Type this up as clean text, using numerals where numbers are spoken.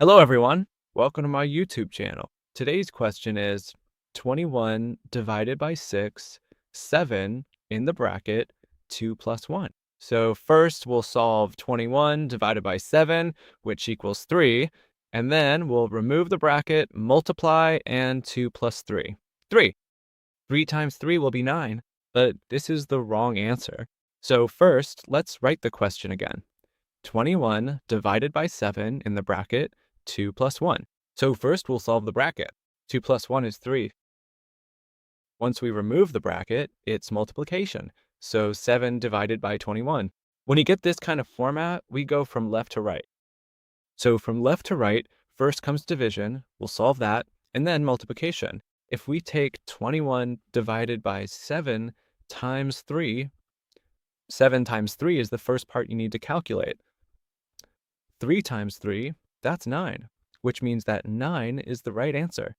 Hello everyone, welcome to my YouTube channel. Today's question is 21 divided by 6, 7 in the bracket, 2 plus 1. So first we'll solve 21 divided by 7, which equals 3, and then we'll remove the bracket, multiply, and 2 plus 3. 3. 3 times 3 will be 9, but this is the wrong answer. So first, let's write the question again. 21 divided by 7 in the bracket, 2 plus 1. So first we'll solve the bracket. 2 plus 1 is 3. Once we remove the bracket, it's multiplication. So 7 divided by 21. When you get this kind of format, we go from left to right. So from left to right, first comes division, we'll solve that, and then multiplication. If we take 21 divided by 7 times 3, 7 times 3 is the first part you need to calculate. 3 times 3, that's 9, which means that 9 is the right answer.